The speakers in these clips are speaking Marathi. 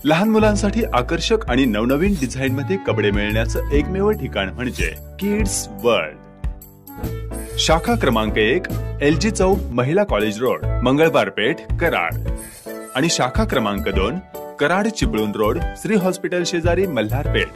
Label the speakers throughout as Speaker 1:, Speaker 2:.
Speaker 1: लहान मुलांसाठी आकर्षक आणि नवनवीन डिझाईन मध्ये कपडे मिळण्याचं एकमेव ठिकाण म्हणजे किड्स वर्ल्ड। शाखा क्रमांक 1 LG चौक महिला कॉलेज रोड मंगळवार पेठ कराड आणि शाखा क्रमांक 2 कराड चिपळूण रोड श्री हॉस्पिटल शेजारी मल्हार पेठ।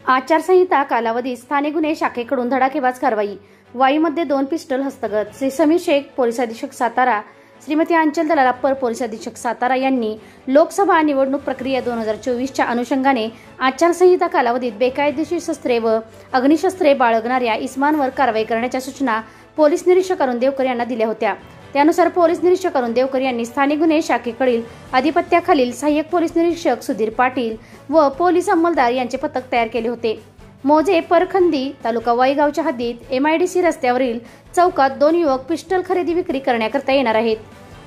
Speaker 2: आचारसंहिता कालावधीत स्थानिक गुन्हे शाखेकडून धडाकेबाज कारवाई। वाईमध्ये 2 पिस्टल हस्तगत। श्री समीर शेख पोलीस अधीक्षक सातारा, श्रीमती अंचल दलाल अप्पर पोलीस अधीक्षक सातारा यांनी लोकसभा निवडणूक प्रक्रिया 2024च्या अनुषंगाने आचारसंहिता कालावधीत बेकायदेशीर शस्त्रे व अग्निशस्त्रे बाळगणाऱ्या इस्मांवर कारवाई करण्याच्या सूचना पोलीस निरीक्षक अरुण देवकर यांना दिल्या होत्या। त्यानुसार पोलीस निरीक्षक अरुण देवकर यांनी स्थानिक गुन्हे शाखेकडील अधिपत्याखालील सहाय्यक पोलीस निरीक्षक सुधीर पाटील व पोलीस अंमलदार यांचे पथक तयार केले होते। मोजे परखंदी तालुका वाई गावच्या हद्दीत MIDC रस्त्यावरील चौकात 2 युवक पिस्टल खरेदी विक्री करण्याकरता येणार आहेत,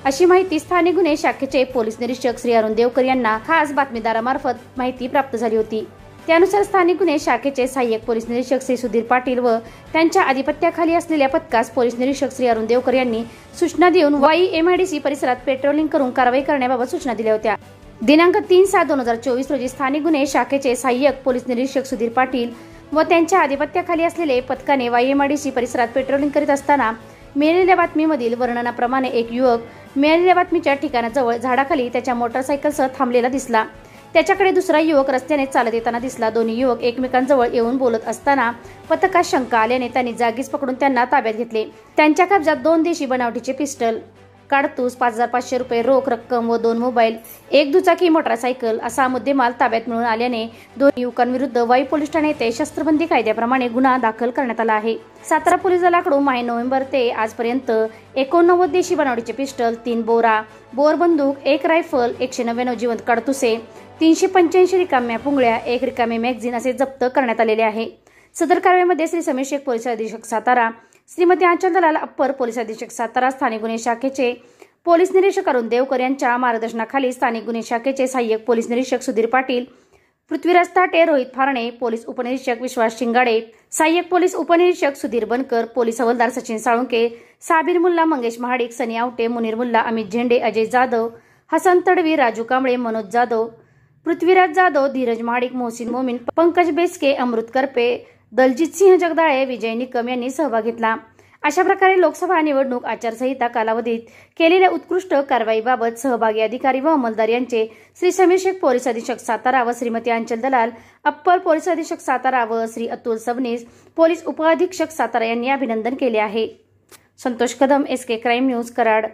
Speaker 2: अशी माहिती स्थानिक गुन्हे शाखेचे पोलीस निरीक्षक श्री अरुण देवकर यांना खास बातमीदारामार्फत माहिती प्राप्त झाली होती। त्यानुसार स्थानिक गुन्हे शाखेचे सहाय्यक पोलीस निरीक्षक श्री सुधीर पाटील व त्यांच्या अधिपत्याखाली असलेल्या पथकास पोलीस निरीक्षक श्री अरुण देवकर यांनी सूचना देऊन वाई MIDC परिसरात पेट्रोलिंग करून कारवाई करण्याबाबत सूचना दिल्या होत्या। दिनांक 3/7/2024 रोजी स्थानिक गुन्हे शाखेचे सहाय्यक पोलीस निरीक्षक सुधीर पाटील व त्यांच्या अधिपत्याखाली असलेले पथकाने वाई MIDC परिसरात पेट्रोलिंग करीत असताना मिळालेल्या बातमीमधील वर्णनाप्रमाणे एक युवक मिळालेल्या बातमीच्या ठिकाणाजवळ झाडाखाली त्याच्या मोटरसायकलसह थांबलेला दिसला। त्याच्याकडे दुसरा युवक रस्त्याने चालत येताना दिसला। दोन्ही युवक एकमेकांजवळ येऊन बोलत असताना पथकास शंका आल्याने त्यांनी जागीच पकडून त्यांना ताब्यात घेतले। त्यांच्या कब्जात 2 देशी बनावटीचे पिस्टल, काडतूस, 5,500 रुपये रोख रक्कम व 2 मोबाईल, 1 दुचाकी मोटरसायकल असा मुद्देमाल ताब्यात मिळून आल्याने 2 युवकांविरुद्ध वाई पोलीस ठाणे येथे शस्त्रबंदी कायद्याप्रमाणे गुन्हा दाखल करण्यात आला आहे। सातारा पोलीस दलाकडून माहे नोव्हेंबर ते आजपर्यंत 89 देशी बनावटीचे पिस्टल, 3 बोर बंदूक, 1 रायफल, 199 जिवंत काडतुसे, 385 रिकाम्या पुंगळ्या, 1 रिकामे मॅगझिन असे जप्त करण्यात आलेले आहे। सदर कारवाईमध्ये श्री समीर शेख पोलीस अधीक्षक सातारा, श्रीमती अंचल दलाल अप्पर पोलीस अधीक्षक सातारा, स्थानिक गुन्हे शाखेचे पोलीस निरीक्षक अरुण देवकर यांच्या मार्गदर्शनाखाली स्थानिक गुन्हे शाखेचे सहाय्यक पोलीस निरीक्षक सुधीर पाटील, पृथ्वीराज ताटे, रोहित फारणे, पोलीस उपनिरीक्षक विश्वास शिंगाडे, सहाय्यक पोलीस उपनिरीक्षक सुधीर बनकर, पोलीस हवालदार सचिन साळुंके, साबीर मुल्ला, मंगेश महाडिक, सनी आवटे, मुनीर मुल्ला, अमित झेंडे, अजय जाधव, हसन तडवी, राजू कांबळे, मनोज जाधव, पृथ्वीराज जाधव, धीरज महाडिक, मोहसिन मोमीन, पंकज बेसके, अमृत करपे, दलजीत सिंह जगदाळे, विजय निकम यांनी सहभाग घेतला। अशा प्रकारे लोकसभा निवडणूक आचारसंहिता कालावधीत केलेल्या उत्कृष्ट कारवाईबाबत सहभागी अधिकारी व अंमलदार यांचे श्री समीर शेख पोलीस अधीक्षक सातारा व श्रीमती अंचल दलाल अप्पर पोलीस अधीक्षक सातारा व श्री अतुल सबनीस पोलीस उपअधीक्षक सातारा यांनी अभिनंदन केले आहे। Santosh Kadam, SK crime news, Karad.